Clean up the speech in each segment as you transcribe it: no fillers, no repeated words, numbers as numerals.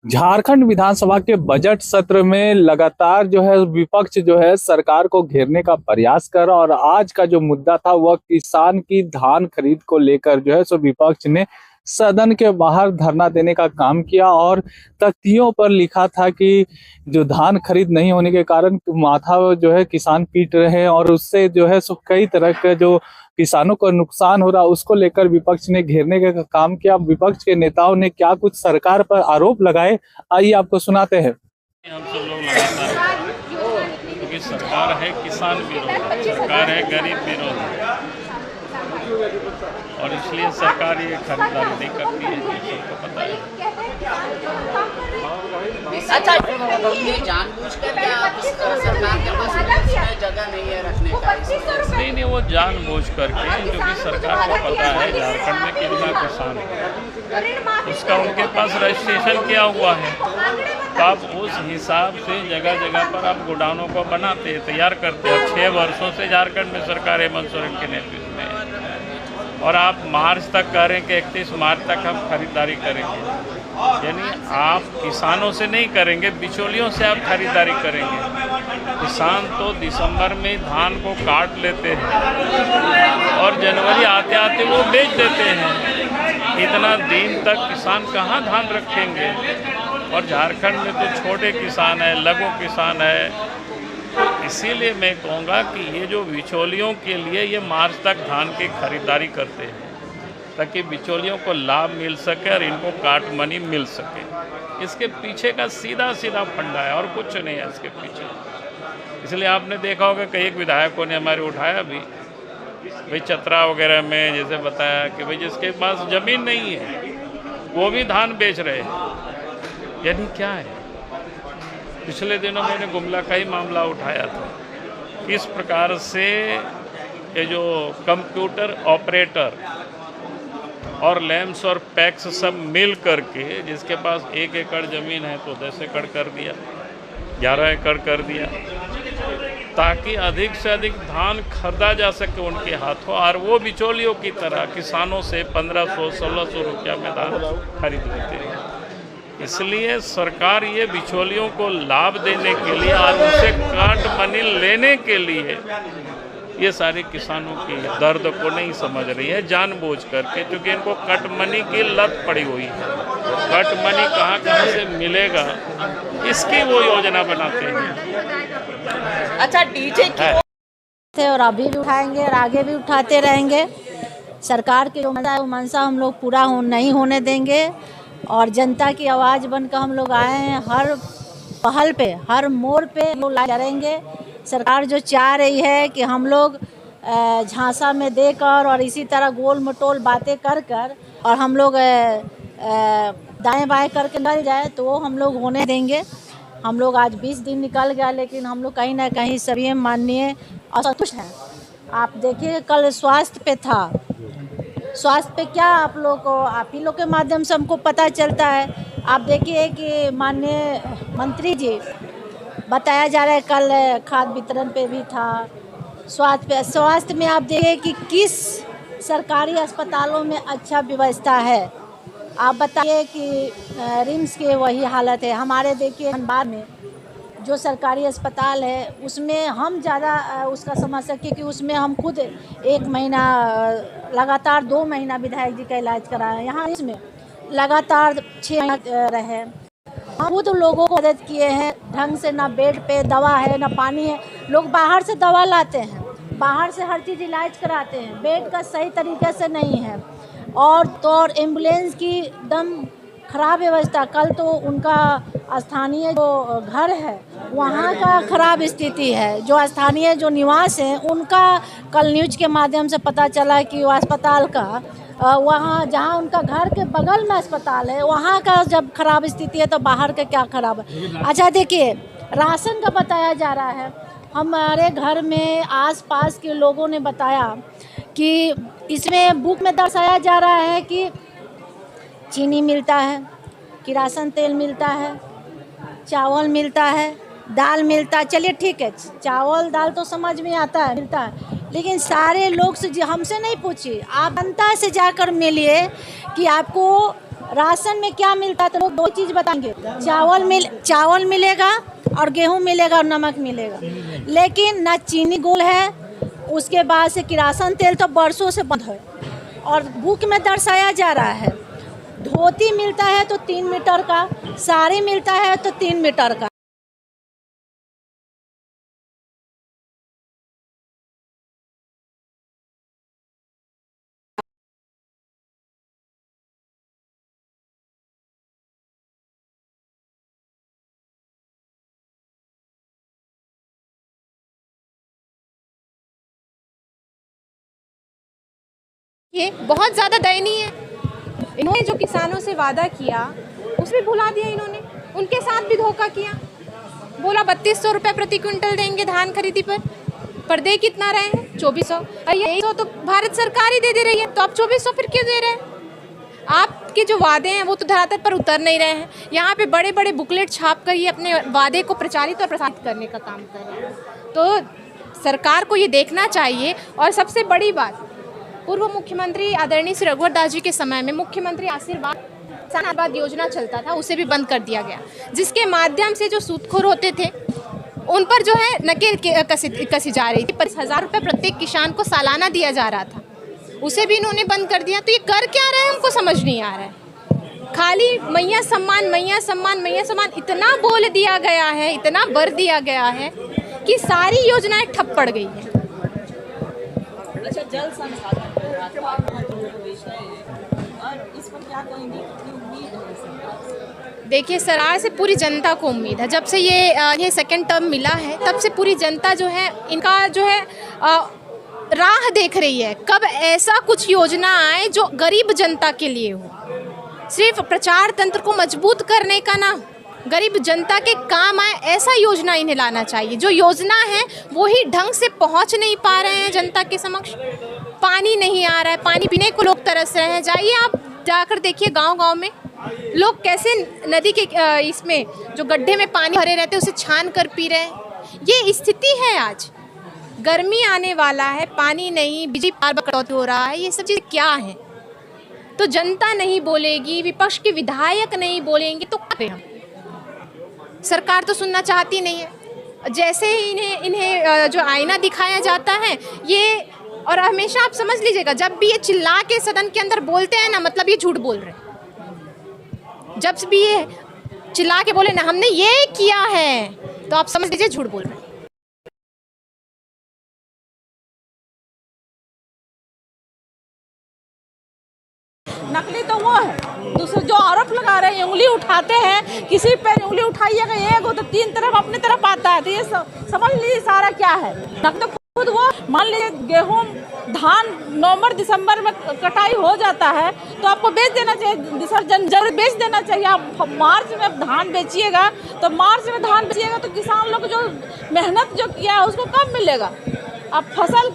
झारखंड विधानसभा के बजट सत्र में लगातार जो है विपक्ष जो है सरकार को घेरने का प्रयास कर रहा, और आज का जो मुद्दा था वह किसान की धान खरीद को लेकर जो है सो विपक्ष ने सदन के बाहर धरना देने का काम किया और तख्तियों पर लिखा था कि जो धान खरीद नहीं होने के कारण माथा जो है किसान पीट रहे हैं और उससे जो है सो कई तरह के जो किसानों को नुकसान हो रहा है उसको लेकर विपक्ष ने घेरने का काम किया। विपक्ष के नेताओं ने क्या कुछ सरकार पर आरोप लगाए, आइए आपको सुनाते हैं। हम सब लोग लगातार क्योंकि सरकार है किसान विरोध, सरकार है गरीब विरोध, और इसलिए सरकार ये खरीदारी नहीं करती है, सबको पता है। अच्छा, ये जानबूझकर क्या आप सरकार के पास में जगह नहीं है रखने का? नहीं, वो जानबूझ करके, क्योंकि सरकार को पता है झारखंड में कितना किसान है, उसका उनके पास रजिस्ट्रेशन किया हुआ है, तो आप उस हिसाब से जगह जगह पर आप गोडाउनों को बनाते हैं, तैयार करते हैं। 6 वर्षों से झारखंड में सरकार हेमंत सोरेन के नेतृत्व में है, और आप मार्च तक कह रहे हैं कि 31 मार्च तक हम खरीदारी करेंगे, यानी आप किसानों से नहीं करेंगे, बिचौलियों से आप खरीदारी करेंगे। किसान तो दिसंबर में धान को काट लेते हैं और जनवरी आते आते वो बेच देते हैं। इतना दिन तक किसान कहाँ धान रखेंगे? और झारखंड में तो छोटे किसान है, लघु किसान है, इसीलिए मैं कहूँगा कि ये जो बिचौलियों के लिए ये मार्च तक धान की खरीदारी करते हैं ताकि बिचौलियों को लाभ मिल सके और इनको काट मनी मिल सके। इसके पीछे का सीधा सीधा फंडा है और कुछ नहीं है इसके पीछे। इसलिए आपने देखा होगा कई एक विधायकों ने हमारे उठाया भी, भाई चतरा वगैरह में जैसे बताया कि भाई जिसके पास ज़मीन नहीं है वो भी धान बेच रहे हैं, यानी क्या है? पिछले दिनों मैंने गुमला का ही मामला उठाया था, किस प्रकार से ये जो कंप्यूटर ऑपरेटर और लैम्स और पैक्स सब मिल करके, जिसके पास 1 एकड़ ज़मीन है तो 10 एकड़ कर दिया, 11 एकड़ कर दिया, ताकि अधिक से अधिक धान खरीदा जा सके उनके हाथों, और वो बिचौलियों की तरह किसानों से 1500-1600 रुपया में धान खरीद लेते हैं। इसलिए सरकार ये बिचौलियों को लाभ देने के लिए और उनसे काट मनी लेने के लिए ये सारे किसानों की दर्द को नहीं समझ रही है जानबूझ करके, क्योंकि इनको कट मनी की लत पड़ी हुई है। कट मनी कहाँ कहाँ से मिलेगा इसकी वो योजना बनाते हैं। अच्छा, डीजे थे और अभी भी उठाएंगे और आगे भी उठाते रहेंगे। सरकार की जो मंशा है वो मंशा हम लोग पूरा नहीं होने देंगे, और जनता की आवाज़ बनकर हम लोग आए हैं। हर पहल पे, हर मोड़ पे लोग लड़ेंगे। सरकार जो चाह रही है कि हम लोग झांसा में देकर और इसी तरह गोल मटोल बातें कर कर और हम लोग दाएं बाएं करके निकल जाए, तो वो हम लोग होने देंगे। हम लोग आज 20 दिन निकल गया, लेकिन हम लोग कहीं ना कहीं सभी माननीय असंतुष्ट हैं। आप देखिए, कल स्वास्थ्य पे था, स्वास्थ्य पे क्या आप लोग को, आप ही लोग के माध्यम से हमको पता चलता है। आप देखिए कि माननीय मंत्री जी बताया जा रहा है, कल खाद वितरण पे भी था। स्वास्थ्य में आप देखिए कि किस सरकारी अस्पतालों में अच्छा व्यवस्था है। आप बताइए कि रिम्स के वही हालत है। हमारे देखिए धनबाद में जो सरकारी अस्पताल है उसमें हम ज़्यादा उसका समझ सके कि उसमें हम खुद 1 महीना लगातार 2 महीना विधायक जी का इलाज कराए। यहाँ इसमें लगातार 6 महीना रहे। हम खुद लोगों को मदद किए हैं, ढंग से ना बेड पे दवा है ना पानी है। लोग बाहर से दवा लाते हैं, बाहर से हर चीज़ इलाज कराते हैं, बेड का सही तरीके से नहीं है, और एम्बुलेंस की दम खराब व्यवस्था। कल तो उनका स्थानीय जो घर है वहाँ का खराब स्थिति है। जो स्थानीय जो निवास हैं उनका कल न्यूज के माध्यम से पता चला कि वो अस्पताल का वहाँ जहाँ उनका घर के बगल में अस्पताल है वहाँ का जब खराब स्थिति है तो बाहर का क्या खराब है। अच्छा देखिए, राशन का बताया जा रहा है। हमारे घर में आसपास के लोगों ने बताया कि इसमें बुक में दर्शाया जा रहा है कि चीनी मिलता है, किरासन तेल मिलता है, चावल मिलता है, दाल मिलता है। चलिए ठीक है, चावल दाल तो समझ में आता है, मिलता है, लेकिन सारे लोग से हमसे नहीं पूछिए, आप जनता से जाकर मिलिए कि आपको राशन में क्या मिलता है तो लोग दो चीज़ बताएंगे, चावल मिलेगा और गेहूं मिलेगा और नमक मिलेगा, लेकिन ना चीनी गुड़ है। उसके बाद से किरासन तेल तो बरसों से बंद है और बुक में दर्शाया जा रहा है। धोती मिलता है तो 3 मीटर का, साड़ी मिलता है तो 3 मीटर का। ये बहुत ज़्यादा दयनीय है। इन्होंने जो किसानों से वादा किया उसमें भुला दिया इन्होंने, उनके साथ भी धोखा किया। बोला 3200 रुपये प्रति क्विंटल देंगे धान खरीदी पर दे कितना रहे हैं? 2400। और ये 100 तो भारत सरकार ही दे रही है, तो आप 2400 फिर क्यों दे रहे हैं? आपके जो वादे हैं वो तो धरातल पर उतर नहीं रहे हैं। यहाँ पे बड़े बड़े बुकलेट छाप कर ये अपने वादे को प्रचारित और प्रसारित करने का काम कर रहे हैं। तो सरकार को ये देखना चाहिए। और सबसे बड़ी बात, पूर्व मुख्यमंत्री आदरणीय श्री रघुवर दास जी के समय में मुख्यमंत्री आशीर्वाद योजना चलता था, उसे भी बंद कर दिया गया, जिसके माध्यम से जो सूदखोर होते थे उन पर जो है नकेल कसी जा रही थी। 50,000 रुपये प्रत्येक किसान को सालाना दिया जा रहा था, उसे भी इन्होंने बंद कर दिया। तो ये कर क्या रहे हैं हमको समझ नहीं आ रहा है। खाली मैया सम्मान मैया सम्मान मैया सम्मान इतना बोल दिया गया है, इतना बर दिया गया है कि सारी योजनाएं ठप पड़ गई हैं। अच्छा, जल संसाधन और इस पर क्या कहेंगे, कितनी उम्मीद है सरकार से? देखिए, सरकार से पूरी जनता को उम्मीद है। जब से ये सेकंड टर्म मिला है तब से पूरी जनता जो है इनका जो है राह देख रही है, कब ऐसा कुछ योजना आए जो गरीब जनता के लिए हो। सिर्फ प्रचार तंत्र को मजबूत करने का ना, गरीब जनता के काम आए ऐसा योजना इन्हें लाना चाहिए। जो योजना है वो ही ढंग से पहुंच नहीं पा रहे हैं जनता के समक्ष। पानी नहीं आ रहा है, पानी पीने को लोग तरस रहे हैं। जाइए आप जाकर देखिए गांव-गांव में लोग कैसे नदी के इसमें जो गड्ढे में पानी भरे रहते हैं उसे छान कर पी रहे हैं। ये स्थिति है आज। गर्मी आने वाला है, पानी नहीं, बिजली बार-बार कटौती हो रहा है, ये सब चीज़ क्या है? तो जनता नहीं बोलेगी, विपक्ष के विधायक नहीं बोलेंगे तो क्या करें हम? सरकार तो सुनना चाहती नहीं है। जैसे ही इन्हें जो आईना दिखाया जाता है ये, और हमेशा आप समझ लीजिएगा जब भी ये चिल्ला के सदन के अंदर बोलते हैं ना, मतलब ये झूठ बोल रहे हैं। जब भी ये चिल्ला के बोले ना हमने ये किया है, तो आप समझ लीजिए झूठ बोल रहे हैं। नकली तो वो है, दूसरे जो आरोप लगा रहे हैं, उंगली उठाते हैं, किसी पर उंगली उठाइएगा एक हो तो 3 तरफ अपनी तरफ आता है। तो ये समझ लीजिए सारा क्या है। नकली तो खुद वो, मान लीजिए गेहूं धान नवंबर दिसंबर में कटाई हो जाता है तो आपको बेच देना चाहिए, जरूर बेच देना चाहिए। आप मार्च में धान बेचिएगा तो मार्च में धान बेचिएगा तो किसान लोग जो मेहनत जो किया है उसको कब मिलेगा? अब फसल,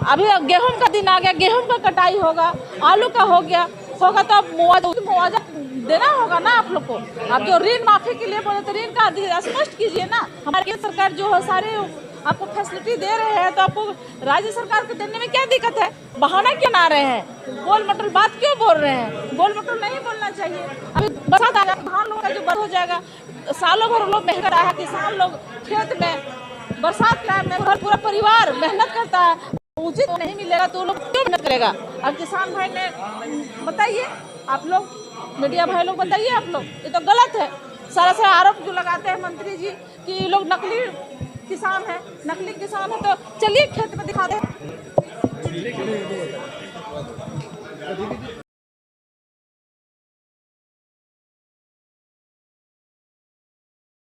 अभी गेहूं का दिन आ गया, गेहूं का कटाई होगा, आलू का होगा तो अब मुआवजा देना होगा ना आप लोग को। आप जो ऋण माफी के लिए बोले तो ऋण का स्पष्ट कीजिए ना। हमारी सरकार जो है सारे आपको फैसिलिटी दे रहे हैं, तो आपको राज्य सरकार को देने में क्या दिक्कत है? बहाना क्यों ना रहे हैं? गोल मटोल बात क्यों बोल रहे हैं? गोल मटोल नहीं बोलना चाहिए। अभी बरसात आ गया, धान लोगों का जो बंद हो जाएगा, सालों भर लोग मेहनत रहा है, किसान लोग खेत में बरसात टाइम में पूरा परिवार मेहनत करता है, उचित नहीं मिलेगा तो लोग क्यों मेहनत करेगा? अब किसान भाई ने बताइए, आप लोग मीडिया भाई लोग बताइए, आप लोग ये तो गलत है। सारा आरोप जो लगाते हैं मंत्री जी कि ये लोग नकली किसान है, नकली किसान है, तो चलिए खेत में दिखा दे।